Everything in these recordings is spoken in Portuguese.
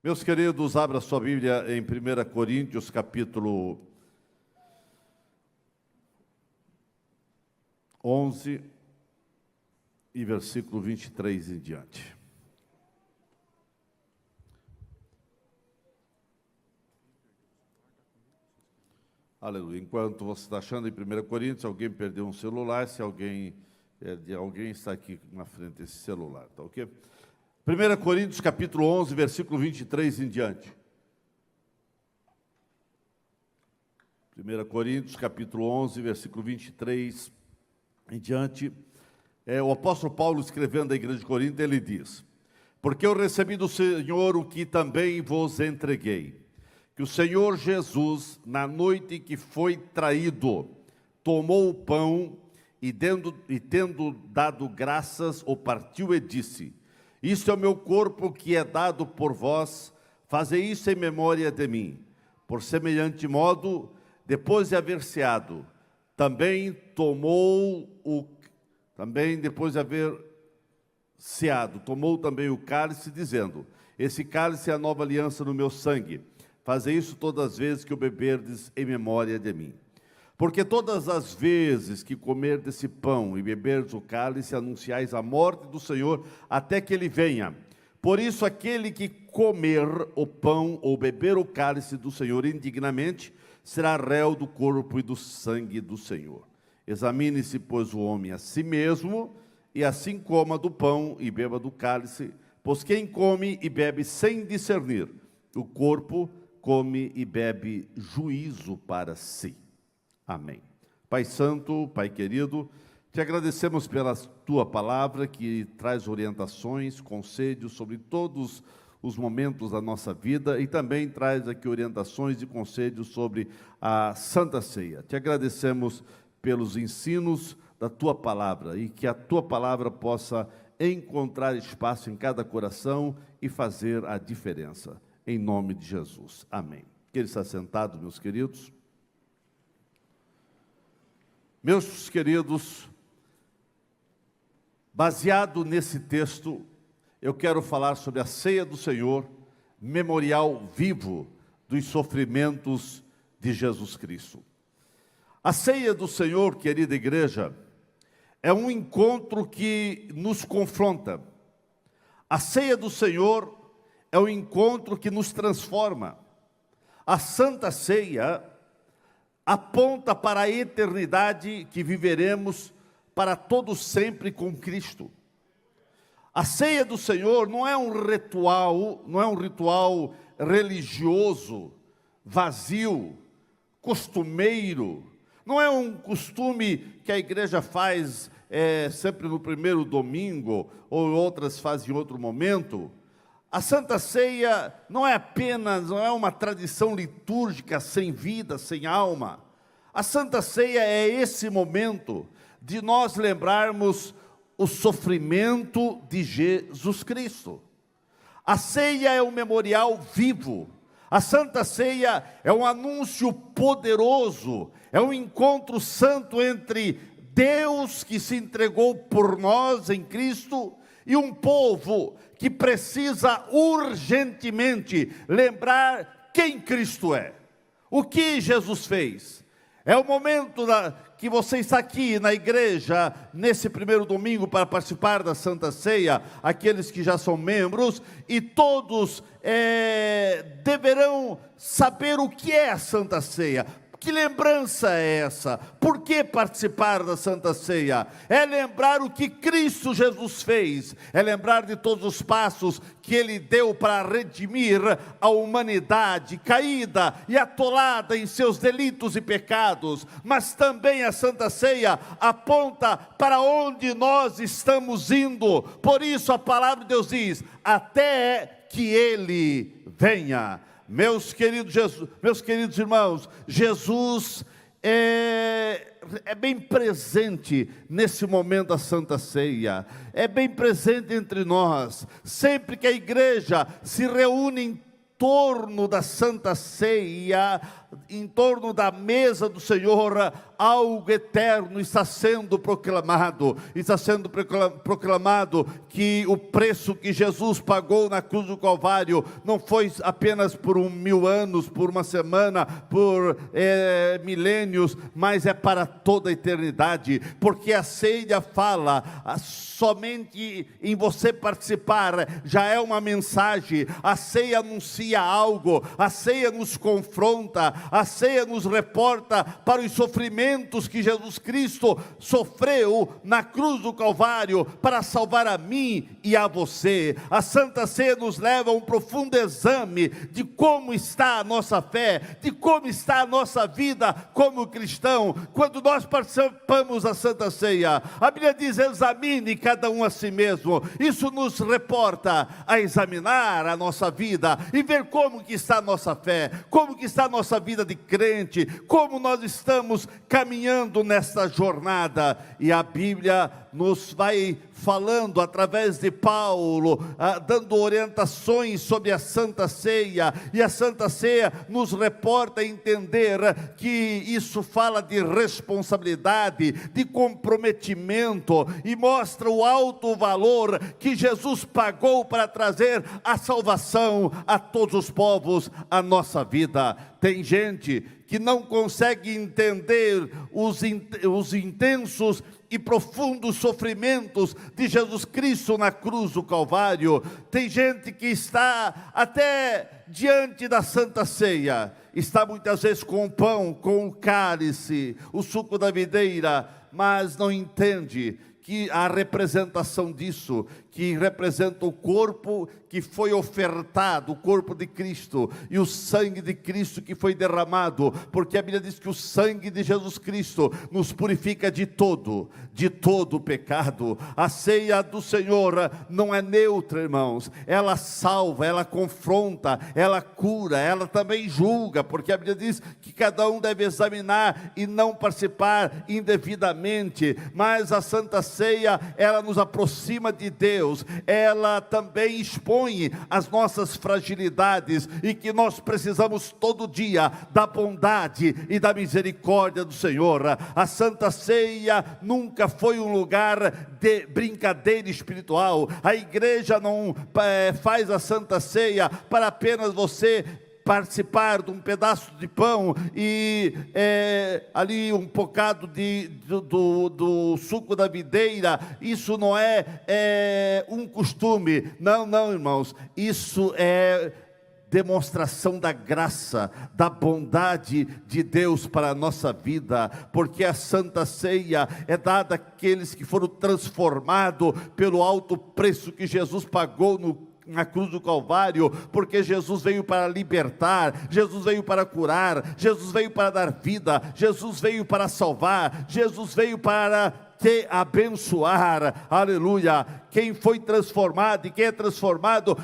Meus queridos, abra sua Bíblia em 1 Coríntios, capítulo 11 e versículo 23 em diante. Aleluia. Enquanto você está achando em 1 Coríntios, alguém perdeu um celular, se alguém está aqui na frente desse celular, tá ok? 1 Coríntios, capítulo 11, versículo 23 em diante. 1 Coríntios, capítulo 11, versículo 23 em diante. O apóstolo Paulo, escrevendo à igreja de Corinto, ele diz: porque eu recebi do Senhor o que também vos entreguei, que o Senhor Jesus, na noite que foi traído, tomou o pão e tendo dado graças, o partiu e disse: isto é o meu corpo que é dado por vós, fazei isso em memória de mim. Por semelhante modo, depois de haver ceado, depois de haver ceado, tomou também o cálice, dizendo: esse cálice é a nova aliança no meu sangue. Fazei isso todas as vezes que o beberdes em memória de mim. Porque todas as vezes que comerdes esse pão e beberdes o cálice, anunciais a morte do Senhor até que Ele venha. Por isso, aquele que comer o pão ou beber o cálice do Senhor indignamente, será réu do corpo e do sangue do Senhor. Examine-se, pois, o homem a si mesmo, e assim coma do pão e beba do cálice, pois quem come e bebe sem discernir o corpo, come e bebe juízo para si. Amém. Pai Santo, Pai querido, te agradecemos pela Tua palavra que traz orientações, conselhos sobre todos os momentos da nossa vida e também traz aqui orientações e conselhos sobre a Santa Ceia. Te agradecemos pelos ensinos da Tua palavra e que a Tua palavra possa encontrar espaço em cada coração e fazer a diferença. Em nome de Jesus. Amém. Queira estar sentado, meus queridos. Meus queridos, baseado nesse texto, eu quero falar sobre a ceia do Senhor, memorial vivo dos sofrimentos de Jesus Cristo. A ceia do Senhor, querida igreja, é um encontro que nos confronta. A ceia do Senhor é um encontro que nos transforma. A Santa Ceia aponta para a eternidade que viveremos para todo sempre com Cristo. A ceia do Senhor não é um ritual religioso, vazio, costumeiro, não é um costume que a igreja faz sempre no primeiro domingo, ou outras fazem em outro momento. A Santa Ceia não é uma tradição litúrgica sem vida, sem alma. A Santa Ceia é esse momento de nós lembrarmos o sofrimento de Jesus Cristo. A ceia é um memorial vivo. A Santa Ceia é um anúncio poderoso, é um encontro santo entre Deus que se entregou por nós em Cristo e um povo que precisa urgentemente lembrar quem Cristo é, o que Jesus fez. É o momento que você está aqui na igreja, nesse primeiro domingo, para participar da Santa Ceia, aqueles que já são membros, e todos deverão saber o que é a Santa Ceia. Que lembrança é essa? Por que participar da Santa Ceia? É lembrar o que Cristo Jesus fez, é lembrar de todos os passos que Ele deu para redimir a humanidade caída e atolada em seus delitos e pecados. Mas também a Santa Ceia aponta para onde nós estamos indo. Por isso a palavra de Deus diz: até que Ele venha. Meus queridos irmãos, Jesus é bem presente nesse momento da Santa Ceia, é bem presente entre nós. Sempre que a igreja se reúne em torno da Santa Ceia, em torno da mesa do Senhor, algo eterno está sendo proclamado. Está sendo proclamado que o preço que Jesus pagou na cruz do Calvário não foi apenas por 1000 anos, por uma semana, por milênios, mas é para toda a eternidade, porque a ceia fala, somente em você participar já é uma mensagem. A ceia anuncia algo, a ceia nos confronta, a ceia nos reporta para os sofrimentos que Jesus Cristo sofreu na cruz do Calvário para salvar a mim e a você. A Santa Ceia nos leva a um profundo exame de como está a nossa fé, de como está a nossa vida como cristão. Quando nós participamos da Santa Ceia, a Bíblia diz: examine cada um a si mesmo. Isso nos reporta a examinar a nossa vida e ver como que está a nossa fé, como que está a nossa vida de crente, como nós estamos caminhando nesta jornada. E a Bíblia nos vai falando através de Paulo, dando orientações sobre a Santa Ceia, e a Santa Ceia nos reporta a entender que isso fala de responsabilidade, de comprometimento, e mostra o alto valor que Jesus pagou para trazer a salvação a todos os povos, a nossa vida. Tem gente que não consegue entender os intensos e profundos sofrimentos de Jesus Cristo na cruz do Calvário. Tem gente que está até diante da Santa Ceia, está muitas vezes com o pão, com o cálice, o suco da videira, mas não entende que a representação disso, que representa o corpo que foi ofertado, o corpo de Cristo, e o sangue de Cristo que foi derramado, porque a Bíblia diz que o sangue de Jesus Cristo nos purifica de todo o pecado. A ceia do Senhor não é neutra, irmãos, ela salva, ela confronta, ela cura, ela também julga, porque a Bíblia diz que cada um deve examinar e não participar indevidamente. Mas a Santa Ceia, ela nos aproxima de Deus, ela também expõe as nossas fragilidades, e que nós precisamos todo dia da bondade e da misericórdia do Senhor. A Santa Ceia nunca foi um lugar de brincadeira espiritual. A igreja não faz a Santa Ceia para apenas você participar de um pedaço de pão e ali um bocado do suco da videira. Isso não é um costume, não, irmãos, isso é demonstração da graça, da bondade de Deus para a nossa vida, porque a Santa Ceia é dada àqueles que foram transformados pelo alto preço que Jesus pagou na cruz do Calvário, porque Jesus veio para libertar, Jesus veio para curar, Jesus veio para dar vida, Jesus veio para salvar, Jesus veio para te abençoar. Aleluia. Quem foi transformado e quem é transformado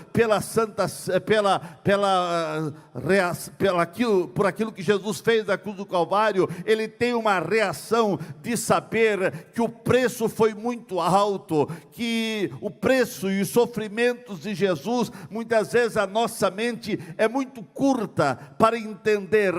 por aquilo que Jesus fez na cruz do Calvário, ele tem uma reação de saber que o preço foi muito alto, que o preço e os sofrimentos de Jesus, muitas vezes a nossa mente é muito curta para entender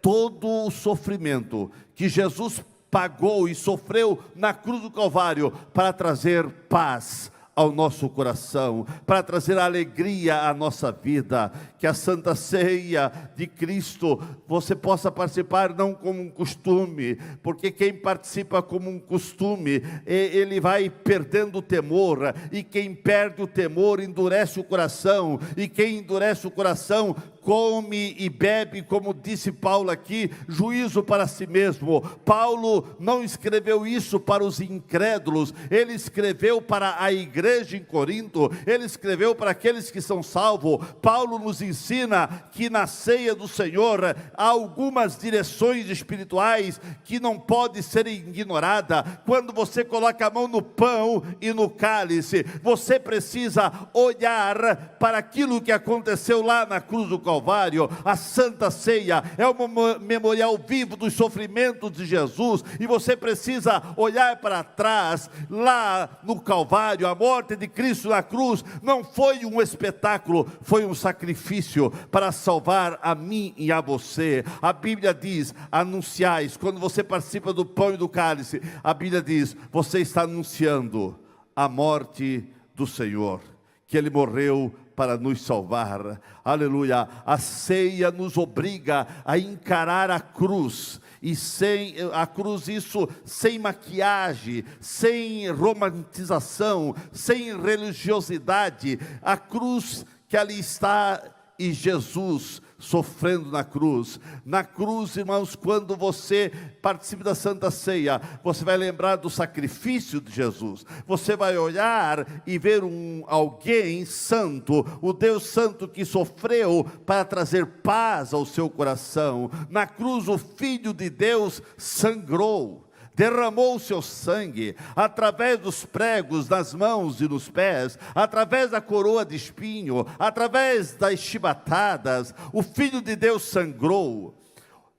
todo o sofrimento que Jesus pagou e sofreu na cruz do Calvário para trazer paz ao nosso coração, para trazer alegria à nossa vida. Que a Santa Ceia de Cristo você possa participar não como um costume, porque quem participa como um costume, ele vai perdendo o temor, e quem perde o temor endurece o coração, e quem endurece o coração come e bebe, como disse Paulo aqui, juízo para si mesmo. Paulo não escreveu isso para os incrédulos, ele escreveu para a igreja em Corinto, ele escreveu para aqueles que são salvos. Paulo nos ensina que na ceia do Senhor há algumas direções espirituais que não podem ser ignoradas. Quando você coloca a mão no pão e no cálice, você precisa olhar para aquilo que aconteceu lá na cruz do Calvário. Calvário. A Santa Ceia é um memorial vivo dos sofrimentos de Jesus, e você precisa olhar para trás. Lá no Calvário, a morte de Cristo na cruz não foi um espetáculo, foi um sacrifício para salvar a mim e a você. A Bíblia diz: anunciais, quando você participa do pão e do cálice, a Bíblia diz: você está anunciando a morte do Senhor, que Ele morreu para nos salvar. Aleluia. A ceia nos obriga a encarar a cruz, e sem a cruz, isso sem maquiagem, sem romantização, sem religiosidade. A cruz que ali está, e Jesus sofrendo na cruz. Na cruz, irmãos, quando você participa da Santa Ceia, você vai lembrar do sacrifício de Jesus. Você vai olhar e ver alguém santo, o Deus santo que sofreu para trazer paz ao seu coração. Na cruz, o Filho de Deus sangrou, derramou o seu sangue, através dos pregos nas mãos e nos pés, através da coroa de espinho, através das chibatadas. O Filho de Deus sangrou.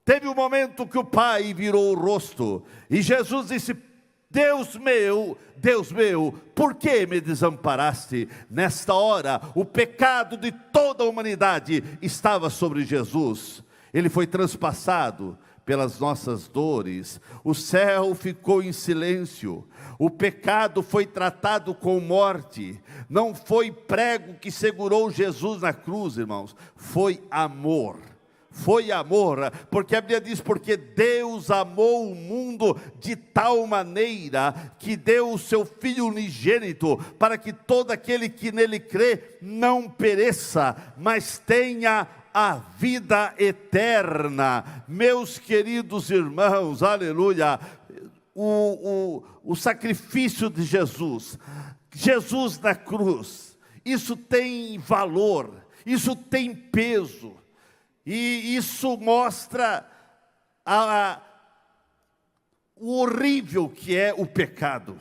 Teve um momento que o Pai virou o rosto, e Jesus disse: Deus meu, por que me desamparaste? Nesta hora, o pecado de toda a humanidade estava sobre Jesus. Ele foi transpassado pelas nossas dores. O céu ficou em silêncio. O pecado foi tratado com morte. Não foi prego que segurou Jesus na cruz, irmãos. Foi amor. Foi amor, porque a Bíblia diz: porque Deus amou o mundo de tal maneira que deu o seu Filho unigênito, para que todo aquele que nele crê não pereça, mas tenha a vida eterna. Meus queridos irmãos, aleluia, o sacrifício de Jesus, Jesus na cruz, isso tem valor, isso tem peso, e isso mostra o horrível que é o pecado.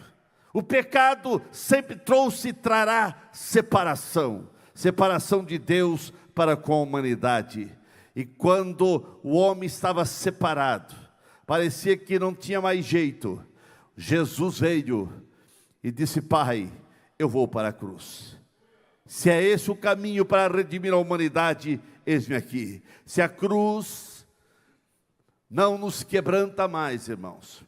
O pecado sempre trouxe e trará separação de Deus para com a humanidade. E quando o homem estava separado, parecia que não tinha mais jeito, Jesus veio e disse: Pai, eu vou para a cruz. Se é esse o caminho para redimir a humanidade, eis-me aqui. Se a cruz não nos quebranta mais, irmãos,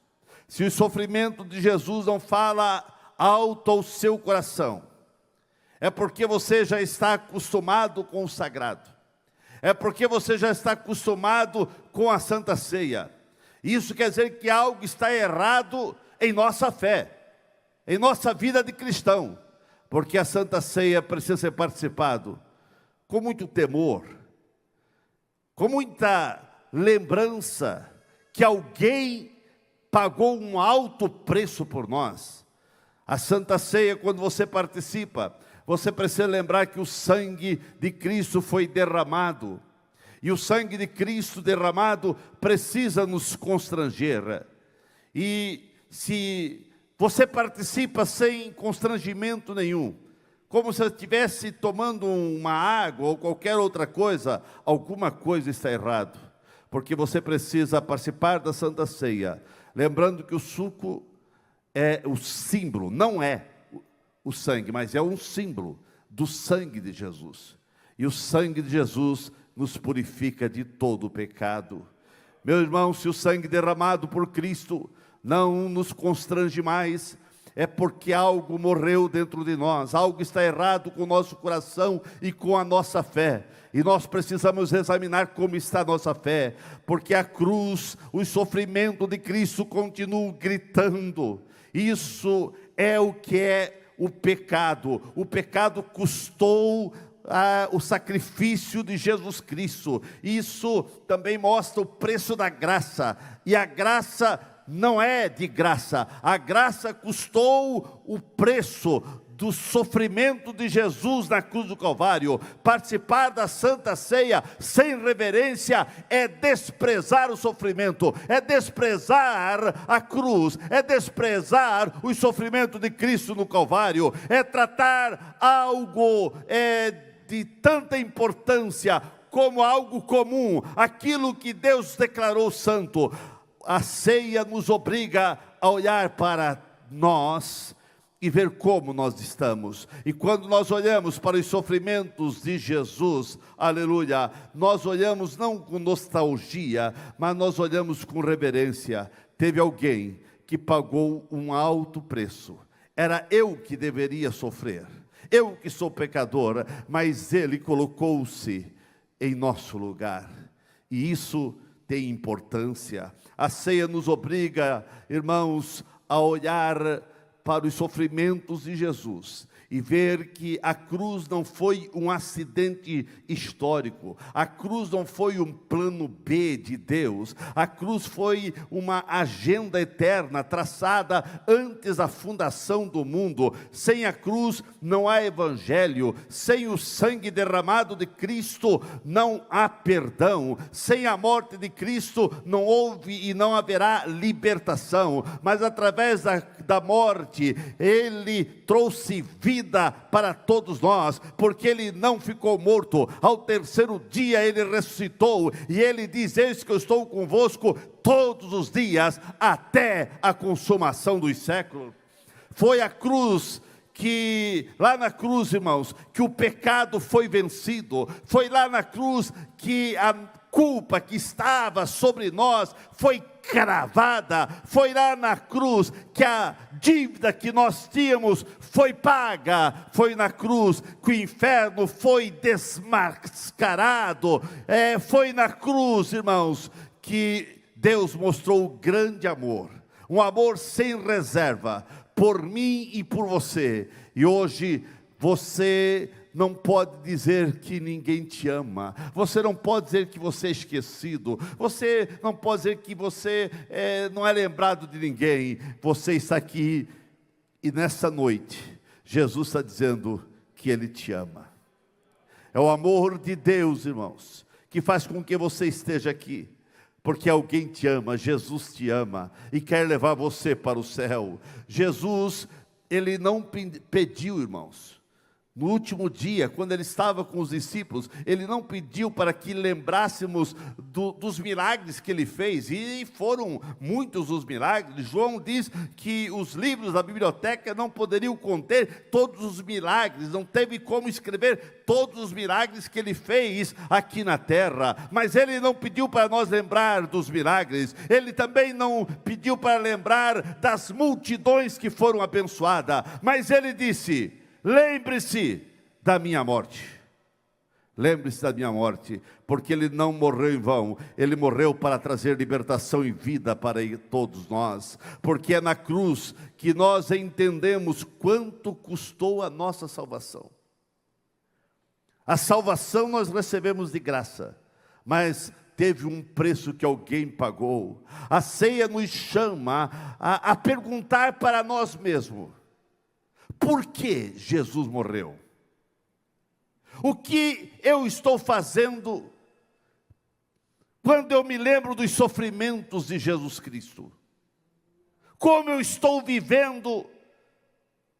se o sofrimento de Jesus não fala alto ao seu coração, é porque você já está acostumado com o sagrado. É porque você já está acostumado com a Santa Ceia. Isso quer dizer que algo está errado em nossa fé, em nossa vida de cristão. Porque a Santa Ceia precisa ser participado com muito temor, com muita lembrança que alguém pagou um alto preço por nós. A Santa Ceia, quando você participa, você precisa lembrar que o sangue de Cristo foi derramado. E o sangue de Cristo derramado precisa nos constranger. E se você participa sem constrangimento nenhum, como se estivesse tomando uma água ou qualquer outra coisa, alguma coisa está errado. Porque você precisa participar da Santa Ceia, lembrando que o suco é o símbolo, não é o sangue, mas é um símbolo do sangue de Jesus. E o sangue de Jesus nos purifica de todo o pecado. Meu irmão, se o sangue derramado por Cristo não nos constrange mais, é porque algo morreu dentro de nós, algo está errado com o nosso coração e com a nossa fé. E nós precisamos examinar como está a nossa fé, porque a cruz, o sofrimento de Cristo continua gritando. Isso é o que é o pecado. O pecado custou o sacrifício de Jesus Cristo. Isso também mostra o preço da graça. E a graça não é de graça. A graça custou o preço do sofrimento de Jesus na cruz do Calvário. Participar da Santa Ceia sem reverência é desprezar o sofrimento, é desprezar a cruz, é desprezar o sofrimento de Cristo no Calvário, é tratar algo de tanta importância como algo comum, aquilo que Deus declarou santo. A ceia nos obriga a olhar para nós e ver como nós estamos. E quando nós olhamos para os sofrimentos de Jesus, aleluia, nós olhamos não com nostalgia, mas nós olhamos com reverência. Teve alguém que pagou um alto preço. Era eu que deveria sofrer, eu que sou pecador, mas Ele colocou-se em nosso lugar. E isso tem importância. A ceia nos obriga, irmãos, a olhar para os sofrimentos de Jesus e ver que a cruz não foi um acidente histórico, a cruz não foi um plano B de Deus, a cruz foi uma agenda eterna traçada antes da fundação do mundo. Sem a cruz não há evangelho, sem o sangue derramado de Cristo não há perdão, sem a morte de Cristo não houve e não haverá libertação, mas através da morte, Ele trouxe vida para todos nós, porque Ele não ficou morto. Ao terceiro dia Ele ressuscitou, e Ele diz: eis que eu estou convosco todos os dias, até a consumação dos séculos. Foi a cruz lá na cruz, irmãos, que o pecado foi vencido. Foi lá na cruz que a culpa que estava sobre nós foi cravada. Foi lá na cruz que a dívida que nós tínhamos foi paga. Foi na cruz que o inferno foi desmascarado. Foi na cruz, irmãos, que Deus mostrou o grande amor, um amor sem reserva, por mim e por você. E hoje você não pode dizer que ninguém te ama, você não pode dizer que você é esquecido, você não pode dizer que você não é lembrado de ninguém. Você está aqui e nessa noite Jesus está dizendo que Ele te ama. É o amor de Deus, irmãos, que faz com que você esteja aqui, porque alguém te ama. Jesus te ama e quer levar você para o céu. Jesus, Ele não pediu, irmãos, no último dia, quando Ele estava com os discípulos, Ele não pediu para que lembrássemos dos milagres que Ele fez, e foram muitos os milagres. João diz que os livros da biblioteca não poderiam conter todos os milagres, não teve como escrever todos os milagres que Ele fez aqui na terra. Mas Ele não pediu para nós lembrar dos milagres, Ele também não pediu para lembrar das multidões que foram abençoadas, mas Ele disse: lembre-se da minha morte. Lembre-se da minha morte, porque Ele não morreu em vão. Ele morreu para trazer libertação e vida para todos nós, porque é na cruz que nós entendemos quanto custou a nossa salvação. A salvação nós recebemos de graça, mas teve um preço que alguém pagou. A ceia nos chama a perguntar para nós mesmos: por que Jesus morreu? O que eu estou fazendo quando eu me lembro dos sofrimentos de Jesus Cristo? Como eu estou vivendo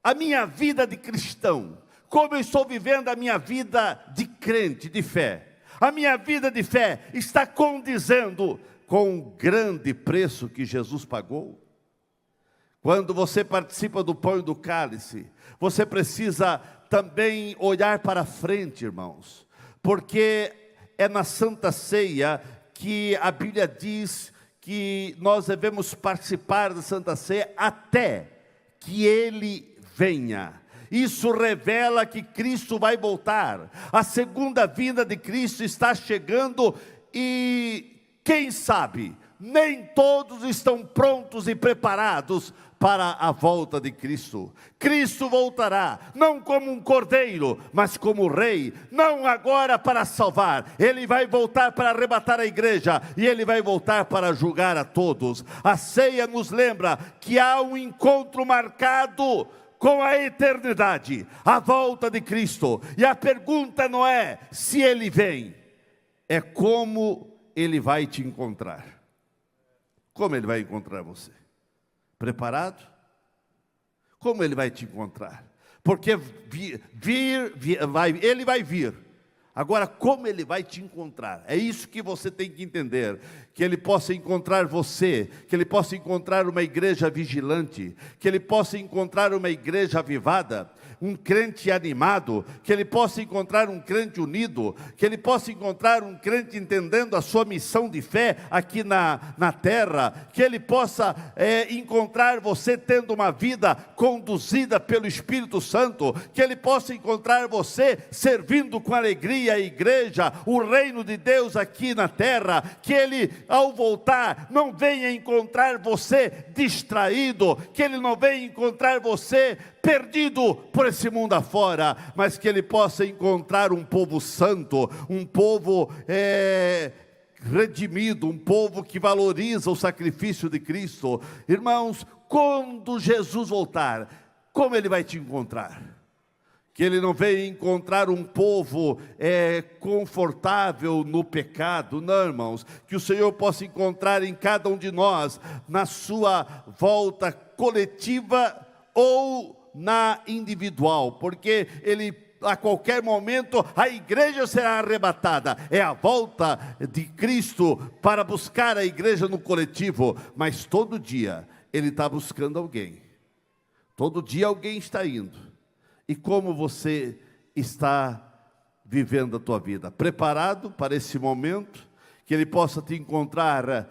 a minha vida de cristão? Como eu estou vivendo a minha vida de crente, de fé? A minha vida de fé está condizendo com o grande preço que Jesus pagou? Quando você participa do pão e do cálice, você precisa também olhar para frente, irmãos, porque é na Santa Ceia que a Bíblia diz que nós devemos participar da Santa Ceia até que Ele venha. Isso revela que Cristo vai voltar. A segunda vinda de Cristo está chegando e, quem sabe, nem todos estão prontos e preparados para a volta de Cristo. Cristo voltará, não como um cordeiro, mas como rei, não agora para salvar. Ele vai voltar para arrebatar a igreja, e Ele vai voltar para julgar a todos. A ceia nos lembra que há um encontro marcado com a eternidade, a volta de Cristo. E a pergunta não é se Ele vem, é como Ele vai te encontrar. Como Ele vai encontrar você? Preparado? Como Ele vai te encontrar? Porque Ele vai vir Agora, como Ele vai te encontrar? É isso que você tem que entender. Que Ele possa encontrar você, que Ele possa encontrar uma igreja vigilante, que Ele possa encontrar uma igreja avivada, um crente animado, que Ele possa encontrar um crente unido, que Ele possa encontrar um crente entendendo a sua missão de fé aqui na terra, que Ele possa encontrar você tendo uma vida conduzida pelo Espírito Santo, que Ele possa encontrar você servindo com alegria a igreja, o reino de Deus aqui na terra, que Ele, ao voltar, não venha encontrar você distraído, que Ele não venha encontrar você perdido por esse mundo afora, mas que Ele possa encontrar um povo santo, um povo redimido, um povo que valoriza o sacrifício de Cristo. Irmãos, quando Jesus voltar, como Ele vai te encontrar? Que Ele não venha encontrar um povo confortável no pecado, não, irmãos. Que o Senhor possa encontrar em cada um de nós, na sua volta coletiva ou na individual, porque Ele, a qualquer momento, a igreja será arrebatada. É a volta de Cristo para buscar a igreja no coletivo, mas todo dia Ele está buscando alguém. Todo dia alguém está indo. E como você está vivendo a tua vida? Preparado para esse momento? Que Ele possa te encontrar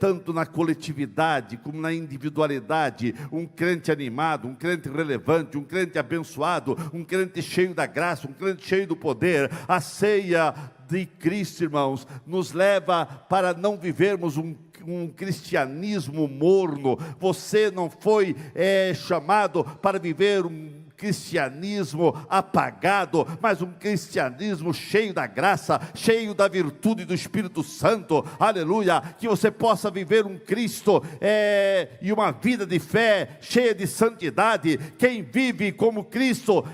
tanto na coletividade como na individualidade, um crente animado, um crente relevante, um crente abençoado, um crente cheio da graça, um crente cheio do poder. A ceia de Cristo, irmãos, nos leva para não vivermos um cristianismo morno. Você não foi chamado para viver um cristianismo apagado, mas um cristianismo cheio da graça, cheio da virtude do Espírito Santo, aleluia. Que você possa viver um Cristo e uma vida de fé cheia de santidade. Quem vive como Cristo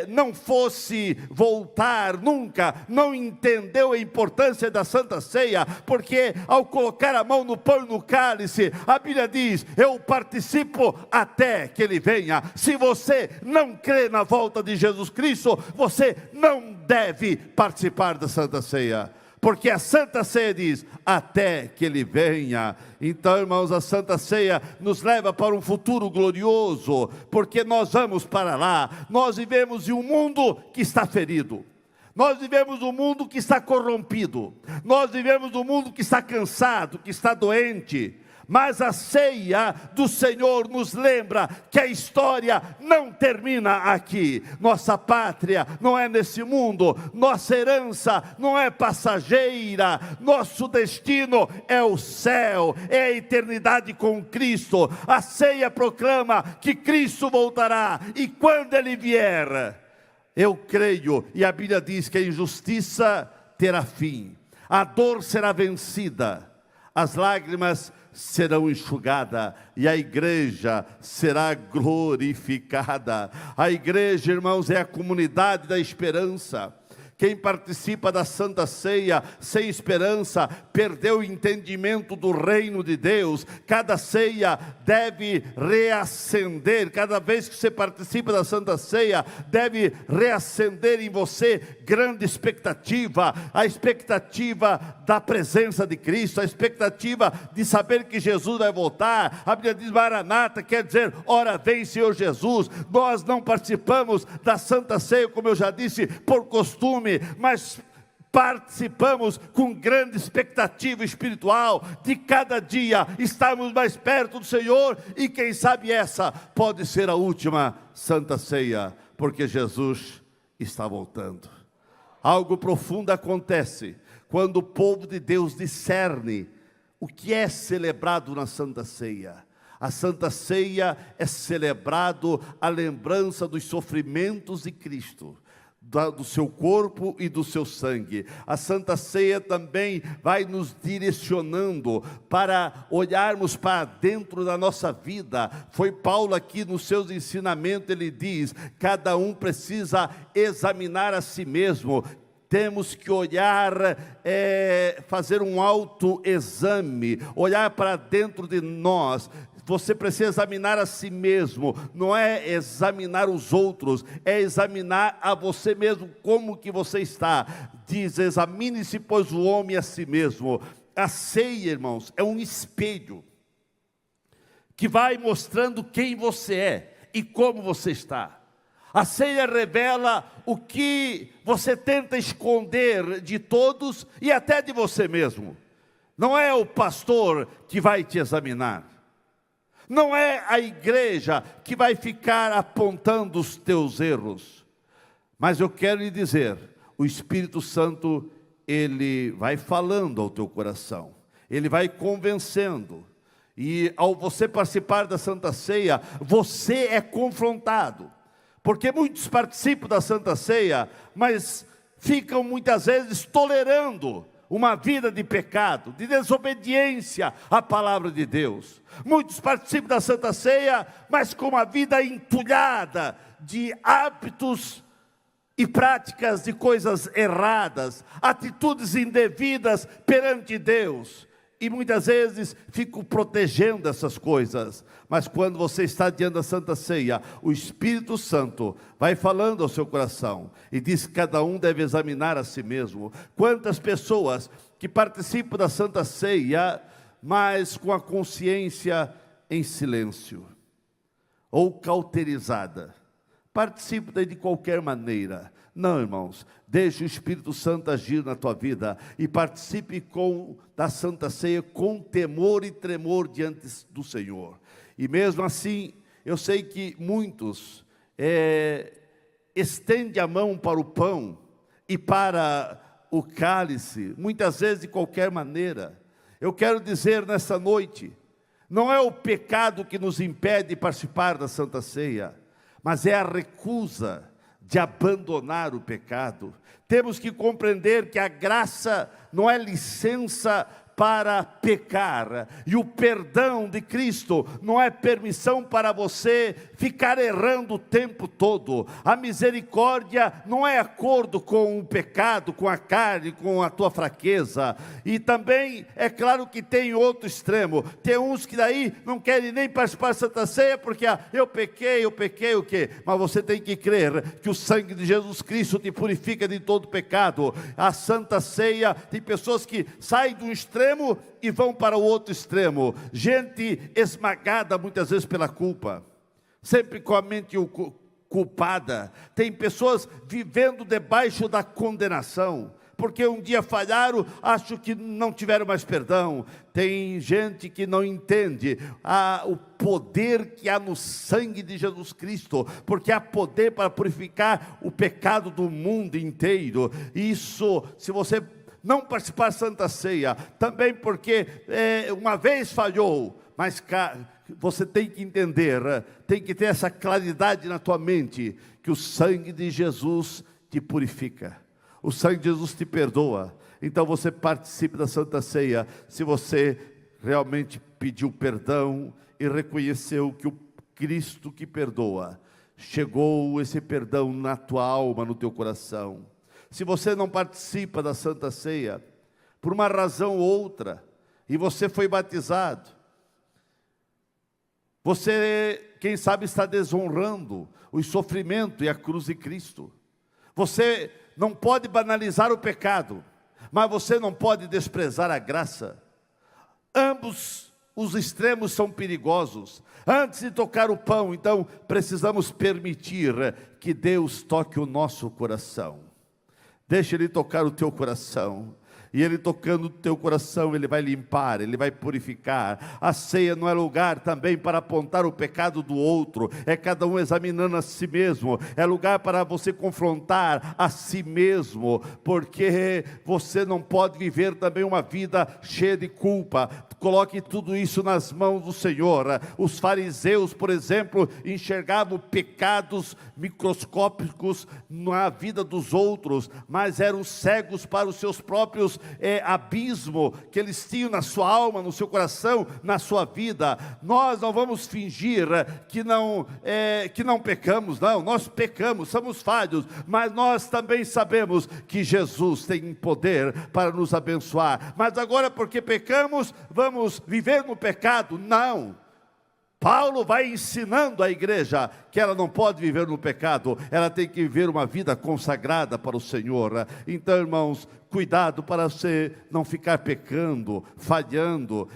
não fosse voltar nunca, não entendeu a importância da Santa Ceia, porque ao colocar a mão no pão e no cálice, a Bíblia diz: eu participo até que Ele venha. Se você não crê na volta de Jesus Cristo, você não deve participar da Santa Ceia, porque a Santa Ceia diz: até que Ele venha. Então, irmãos, a Santa Ceia nos leva para um futuro glorioso, porque nós vamos para lá. Nós vivemos em um mundo que está ferido, nós vivemos um mundo que está corrompido, nós vivemos um mundo que está cansado, que está doente. Mas a ceia do Senhor nos lembra que a história não termina aqui. Nossa pátria não é nesse mundo, nossa herança não é passageira, nosso destino é o céu, é a eternidade com Cristo. A ceia proclama que Cristo voltará, e quando Ele vier, eu creio, e a Bíblia diz que a injustiça terá fim, a dor será vencida, as lágrimas serão enxugadas, e a igreja será glorificada. A igreja, irmãos, é a comunidade da esperança. Quem participa da Santa Ceia sem esperança, perdeu o entendimento do reino de Deus. Cada ceia deve reacender, cada vez que você participa da Santa Ceia, deve reacender em você grande expectativa, a expectativa da presença de Cristo, a expectativa de saber que Jesus vai voltar. A Bíblia diz Maranata, quer dizer, ora vem Senhor Jesus. Nós não participamos da Santa Ceia, como eu já disse, por costume, mas participamos com grande expectativa espiritual, de cada dia estarmos mais perto do Senhor, e quem sabe essa pode ser a última Santa Ceia, porque Jesus está voltando. Algo profundo acontece quando o povo de Deus discerne o que é celebrado na Santa Ceia. A Santa Ceia é celebrado a lembrança dos sofrimentos de Cristo, do seu corpo e do seu sangue. A Santa Ceia também vai nos direcionando para olharmos para dentro da nossa vida. Foi Paulo aqui nos seus ensinamentos, ele diz: cada um precisa examinar a si mesmo. Temos que olhar, fazer um autoexame, olhar para dentro de nós, você precisa examinar a si mesmo. Não é examinar os outros, é examinar a você mesmo, como que você está. Diz: examine-se, pois, o homem a si mesmo. A ceia, irmãos, é um espelho que vai mostrando quem você é e como você está. A ceia revela o que você tenta esconder de todos e até de você mesmo. Não é o pastor que vai te examinar. Não é a igreja que vai ficar apontando os teus erros. Mas eu quero lhe dizer, o Espírito Santo, ele vai falando ao teu coração. Ele vai convencendo. E ao você participar da Santa Ceia, você é confrontado. Porque muitos participam da Santa Ceia, mas ficam muitas vezes tolerando uma vida de pecado, de desobediência à palavra de Deus. Muitos participam da Santa Ceia, mas com uma vida entulhada de hábitos e práticas de coisas erradas, atitudes indevidas perante Deus. E muitas vezes fico protegendo essas coisas. Mas quando você está diante da Santa Ceia, o Espírito Santo vai falando ao seu coração. E diz que cada um deve examinar a si mesmo. Quantas pessoas que participam da Santa Ceia, mas com a consciência em silêncio, ou cauterizada, participam de qualquer maneira. Não, irmãos, deixe o Espírito Santo agir na tua vida e participe da Santa Ceia com temor e tremor diante do Senhor. E mesmo assim, eu sei que muitos estendem a mão para o pão e para o cálice, muitas vezes de qualquer maneira. Eu quero dizer nessa noite, não é o pecado que nos impede de participar da Santa Ceia, mas é a recusa de abandonar o pecado. Temos que compreender que a graça não é licença para pecar, e o perdão de Cristo não é permissão para você ficar errando o tempo todo. A misericórdia não é acordo com o pecado, com a carne, com a tua fraqueza. E também é claro que tem outro extremo, tem uns que daí não querem nem participar da Santa Ceia, porque eu pequei o quê? Mas você tem que crer que o sangue de Jesus Cristo te purifica de todo pecado. A Santa Ceia, tem pessoas que saem de um extremo e vão para o outro extremo. Gente esmagada muitas vezes pela culpa, sempre com a mente culpada. Tem pessoas vivendo debaixo da condenação, porque um dia falharam, acham que não tiveram mais perdão. Tem gente que não entende o poder que há no sangue de Jesus Cristo, porque há poder para purificar o pecado do mundo inteiro. Isso, se você não participar da Santa Ceia, também porque uma vez falhou, mas você tem que entender, tem que ter essa claridade na tua mente, que o sangue de Jesus te purifica, o sangue de Jesus te perdoa. Então você participe da Santa Ceia, se você realmente pediu perdão e reconheceu que o Cristo que perdoa, chegou esse perdão na tua alma, no teu coração. Se você não participa da Santa Ceia, por uma razão ou outra, e você foi batizado, você, quem sabe, está desonrando o sofrimento e a cruz de Cristo. Você não pode banalizar o pecado, mas você não pode desprezar a graça. Ambos os extremos são perigosos. Antes de tocar o pão, então, precisamos permitir que Deus toque o nosso coração. Deixa Ele tocar o teu coração. E Ele tocando o teu coração, Ele vai limpar, Ele vai purificar. A ceia não é lugar também para apontar o pecado do outro. É cada um examinando a si mesmo. É lugar para você confrontar a si mesmo. Porque você não pode viver também uma vida cheia de culpa. Coloque tudo isso nas mãos do Senhor. Os fariseus, por exemplo, enxergavam pecados microscópicos na vida dos outros, mas eram cegos para os seus próprios abismo que eles tinham na sua alma, no seu coração, na sua vida. Nós não vamos fingir que não pecamos, não. Nós pecamos, somos falhos, mas nós também sabemos que Jesus tem poder para nos abençoar. Mas agora, porque pecamos, vamos viver no pecado? Não. Paulo vai ensinando a igreja que ela não pode viver no pecado, ela tem que viver uma vida consagrada para o Senhor. Então, irmãos, cuidado para você não ficar pecando, falhando,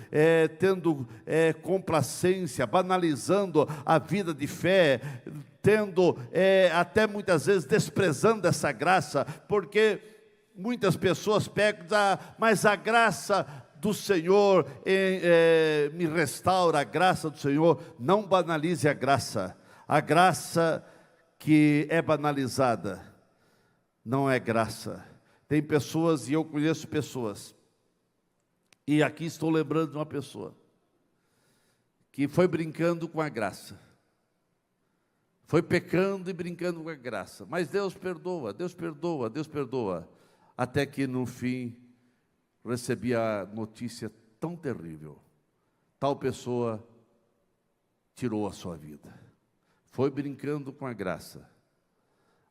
tendo complacência, banalizando a vida de fé, tendo até muitas vezes desprezando essa graça, porque muitas pessoas pecam, mas a graça do Senhor me restaura, a graça do Senhor. Não banalize a graça que é banalizada não é graça. Tem pessoas, e eu conheço pessoas, e aqui estou lembrando de uma pessoa, que foi brincando com a graça, foi pecando e brincando com a graça, mas Deus perdoa, Deus perdoa, Deus perdoa, até que no fim recebi a notícia tão terrível: tal pessoa tirou a sua vida. Foi brincando com a graça,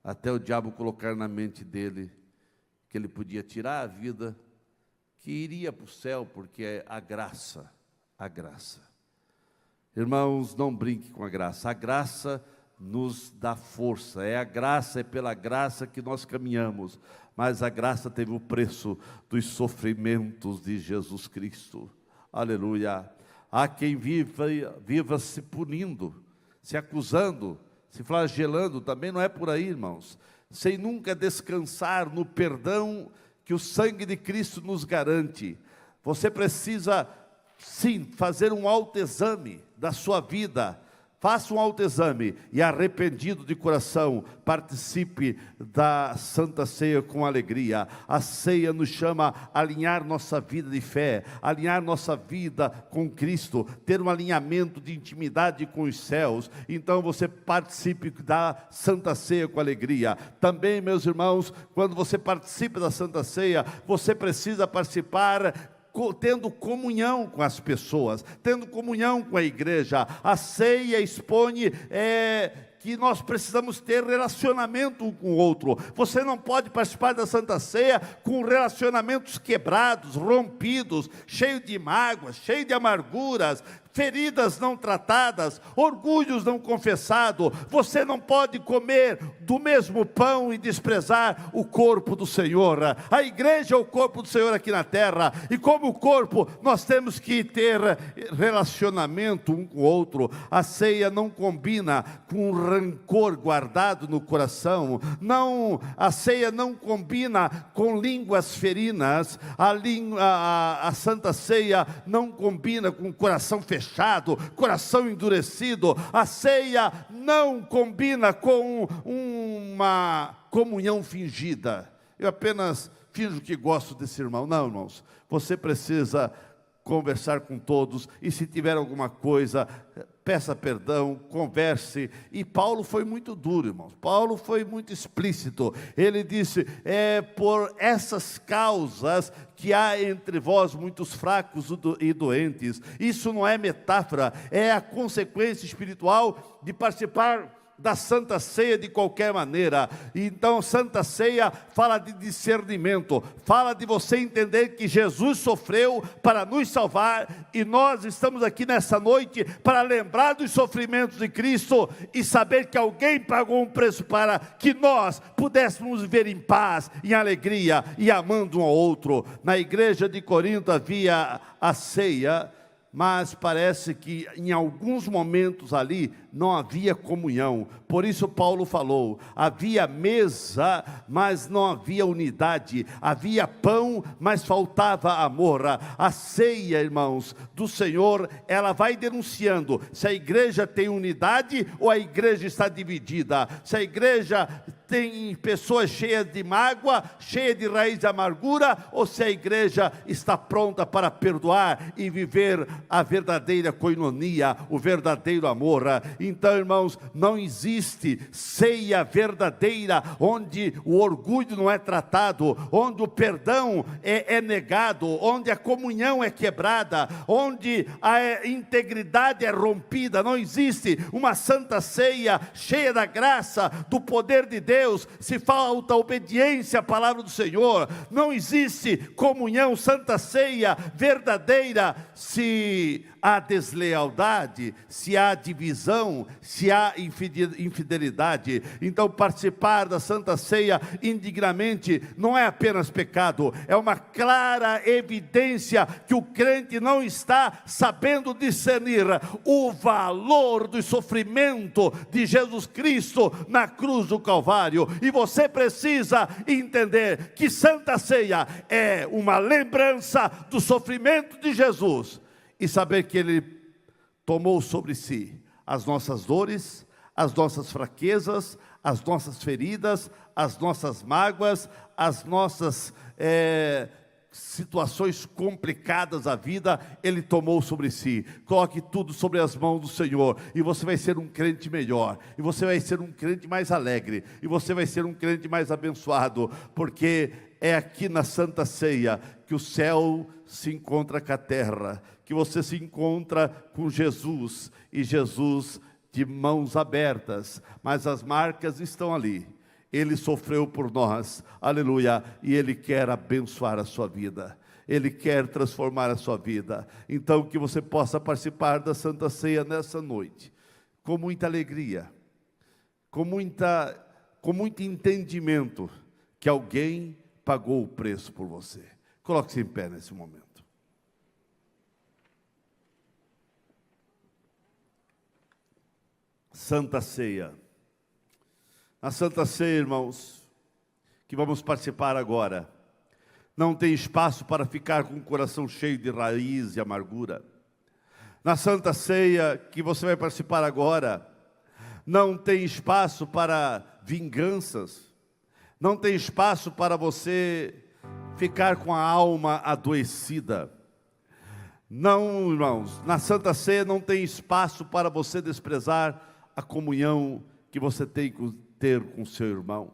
até o diabo colocar na mente dele que ele podia tirar a vida, que iria para o céu, porque é a graça. Irmãos, não brinque com a graça nos dá força, é pela graça que nós caminhamos, mas a graça teve o preço dos sofrimentos de Jesus Cristo. Aleluia. Há quem viva se punindo, se acusando, se flagelando, também não é por aí, irmãos, sem nunca descansar no perdão que o sangue de Cristo nos garante. Você precisa, sim, fazer um autoexame da sua vida. Faça um autoexame e, arrependido de coração, participe da Santa Ceia com alegria. A ceia nos chama a alinhar nossa vida de fé, alinhar nossa vida com Cristo, ter um alinhamento de intimidade com os céus. Então você participe da Santa Ceia com alegria. Também, meus irmãos, quando você participa da Santa Ceia, você precisa participar tendo comunhão com as pessoas, tendo comunhão com a igreja. A ceia expõe que nós precisamos ter relacionamento um com o outro. Você não pode participar da Santa Ceia com relacionamentos quebrados, rompidos, cheio de mágoas, cheio de amarguras, feridas não tratadas, orgulhos não confessados. Você não pode comer do mesmo pão e desprezar o corpo do Senhor. A igreja é o corpo do Senhor aqui na terra, e como corpo nós temos que ter relacionamento um com o outro. A ceia não combina com rancor guardado no coração, a ceia não combina com línguas ferinas, a Santa Ceia não combina com coração fechado, coração endurecido. A ceia não combina com uma comunhão fingida. Eu apenas finjo que gosto desse irmão. Não, irmãos, você precisa conversar com todos, e se tiver alguma coisa, peça perdão, converse. E Paulo foi muito duro, irmãos. Paulo foi muito explícito. Ele disse: por essas causas que há entre vós muitos fracos e doentes. Isso não é metáfora, é a consequência espiritual de participar da Santa Ceia de qualquer maneira. Então, Santa Ceia fala de discernimento, fala de você entender que Jesus sofreu para nos salvar, e nós estamos aqui nessa noite para lembrar dos sofrimentos de Cristo e saber que alguém pagou um preço para que nós pudéssemos viver em paz, em alegria e amando um ao outro. Na igreja de Corinto havia a ceia, mas parece que em alguns momentos ali não havia comunhão. Por isso Paulo falou: havia mesa, mas não havia unidade. Havia pão, mas faltava amor. A ceia, irmãos, do Senhor, ela vai denunciando se a igreja tem unidade ou a igreja está dividida. Se a igreja tem pessoas cheias de mágoa, cheias de raiz de amargura, ou se a igreja está pronta para perdoar e viver a verdadeira coinonia, o verdadeiro amor. Então, irmãos, não existe ceia verdadeira onde o orgulho não é tratado, onde o perdão é negado, onde a comunhão é quebrada, onde a integridade é rompida. Não existe uma santa ceia cheia da graça, do poder de Deus, se falta obediência à palavra do Senhor. Não existe comunhão, santa ceia verdadeira, se há deslealdade, se há divisão, se há infidelidade. Então participar da Santa Ceia indignamente não é apenas pecado, é uma clara evidência que o crente não está sabendo discernir o valor do sofrimento de Jesus Cristo na cruz do Calvário. E você precisa entender que Santa Ceia é uma lembrança do sofrimento de Jesus e saber que Ele tomou sobre si as nossas dores, as nossas fraquezas, as nossas feridas, as nossas mágoas, as nossas situações complicadas da vida. Ele tomou sobre si. Coloque tudo sobre as mãos do Senhor e você vai ser um crente melhor, e você vai ser um crente mais alegre, e você vai ser um crente mais abençoado, porque é aqui na Santa Ceia que o céu se encontra com a terra, que você se encontra com Jesus, e Jesus de mãos abertas, mas as marcas estão ali. Ele sofreu por nós, aleluia, e Ele quer abençoar a sua vida, Ele quer transformar a sua vida. Então que você possa participar da Santa Ceia nessa noite, com muita alegria, com muito entendimento, que alguém pagou o preço por você. Coloque-se em pé nesse momento. Santa Ceia. Na Santa Ceia, irmãos, que vamos participar agora, não tem espaço para ficar com o coração cheio de raiz e amargura. Na Santa Ceia, que você vai participar agora, não tem espaço para vinganças, não tem espaço para você ficar com a alma adoecida. Não, irmãos, na Santa Ceia não tem espaço para você desprezar a comunhão que você tem que ter com seu irmão.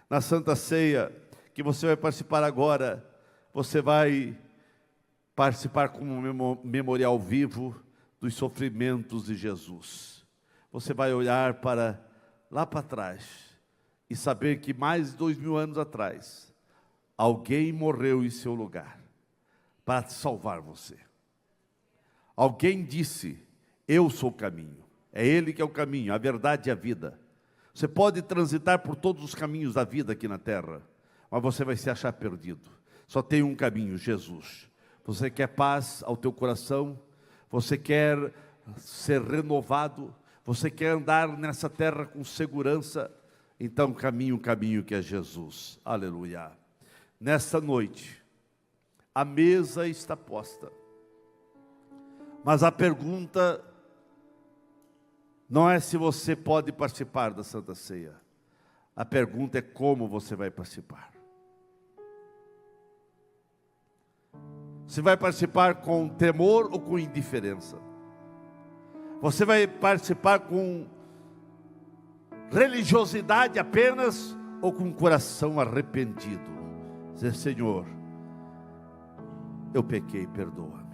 Na Santa Ceia, que você vai participar agora, você vai participar como um memorial vivo dos sofrimentos de Jesus. Você vai olhar para lá para trás e saber que mais de 2000 anos atrás, alguém morreu em seu lugar para salvar você. Alguém disse: eu sou o caminho. É Ele que é o caminho, a verdade e a vida. Você pode transitar por todos os caminhos da vida aqui na terra, mas você vai se achar perdido. Só tem um caminho, Jesus. Você quer paz ao teu coração? Você quer ser renovado? Você quer andar nessa terra com segurança? Então caminhe o caminho que é Jesus. Aleluia. Nesta noite, a mesa está posta. Mas a pergunta não é se você pode participar da Santa Ceia. A pergunta é como você vai participar. Você vai participar com temor ou com indiferença? Você vai participar com religiosidade apenas ou com coração arrependido? Dizer: Senhor, eu pequei, perdoa-me.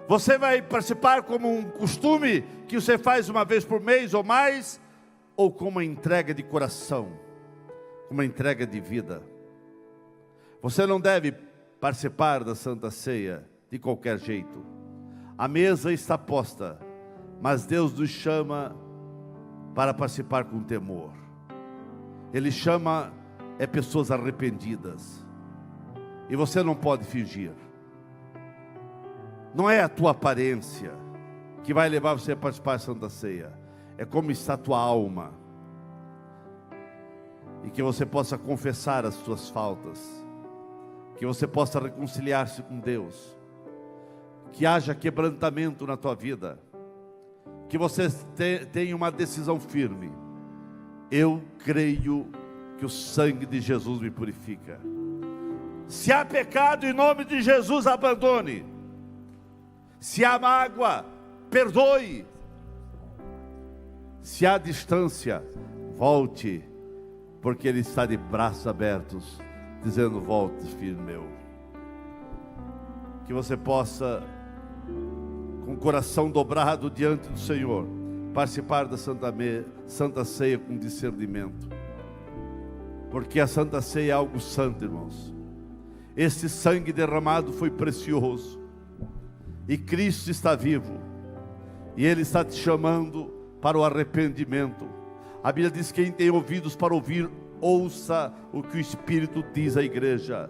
Você vai participar como um costume que você faz uma vez por mês ou mais, ou com uma entrega de coração, uma entrega de vida? Você não deve participar da Santa Ceia de qualquer jeito. A mesa está posta, mas Deus nos chama para participar com temor. Ele chama pessoas arrependidas, e você não pode fingir. Não é a tua aparência que vai levar você a participar da Santa Ceia, é como está a tua alma, e que você possa confessar as tuas faltas, que você possa reconciliar-se com Deus, que haja quebrantamento na tua vida, que você tenha uma decisão firme: eu creio que o sangue de Jesus me purifica. Se há pecado, em nome de Jesus, abandone. Se há mágoa, perdoe. Se há distância, volte, porque Ele está de braços abertos, dizendo: volte, filho meu. Que você possa, com o coração dobrado diante do Senhor, participar da Santa Ceia com discernimento, porque a Santa Ceia é algo santo, irmãos. Esse sangue derramado foi precioso. e Cristo está vivo, e Ele está te chamando para o arrependimento. A Bíblia diz: quem tem ouvidos para ouvir, ouça o que o Espírito diz à igreja.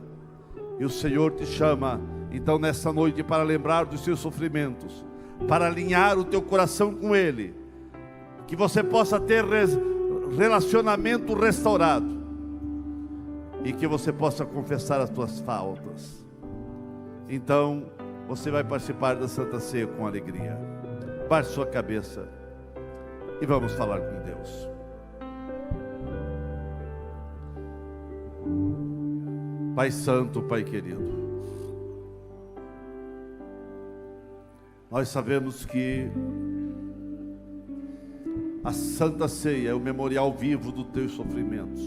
E o Senhor te chama, então, nessa noite, para lembrar dos seus sofrimentos, para alinhar o teu coração com Ele, que você possa ter relacionamento restaurado, e que você possa confessar as tuas faltas. Então, você vai participar da Santa Ceia com alegria. Baixe sua cabeça e vamos falar com Deus. Pai Santo, Pai querido, nós sabemos que a Santa Ceia é o memorial vivo dos teus sofrimentos.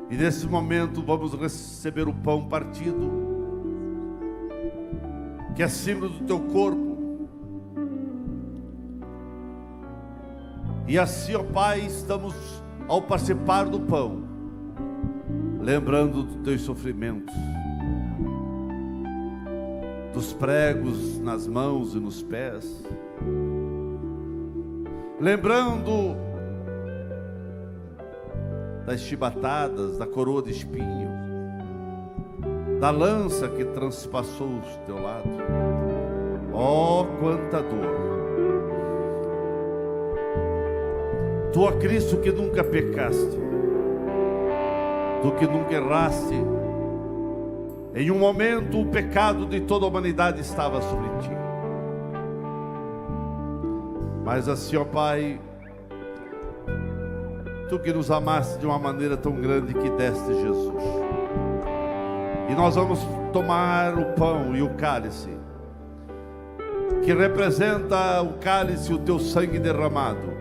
E nesse momento vamos receber o pão partido, que é símbolo do teu corpo. E assim, ó Pai, estamos, ao participar do pão, lembrando dos teus sofrimentos, dos pregos nas mãos e nos pés, lembrando das chibatadas, da coroa de espinho, da lança que transpassou o teu lado. Oh, quanta dor! Tu, ó Cristo, que nunca pecaste, tu que nunca erraste, em um momento o pecado de toda a humanidade estava sobre ti. Mas assim, ó Pai, tu que nos amaste de uma maneira tão grande que deste Jesus. E nós vamos tomar o pão e o cálice, que representa o cálice, o teu sangue derramado.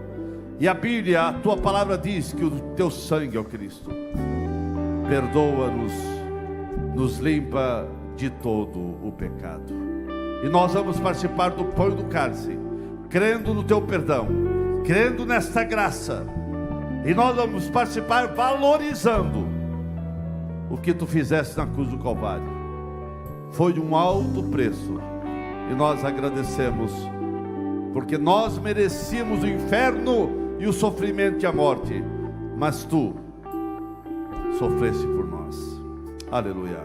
E a Bíblia, a tua palavra diz que o teu sangue, ó Cristo, perdoa-nos, nos limpa de todo o pecado. E nós vamos participar do pão e do cálice, crendo no teu perdão, crendo nesta graça. E nós vamos participar valorizando o que tu fizeste na cruz do Calvário. Foi um alto preço, e nós agradecemos, porque nós merecíamos o inferno e o sofrimento e a morte, mas tu sofreste por nós. Aleluia.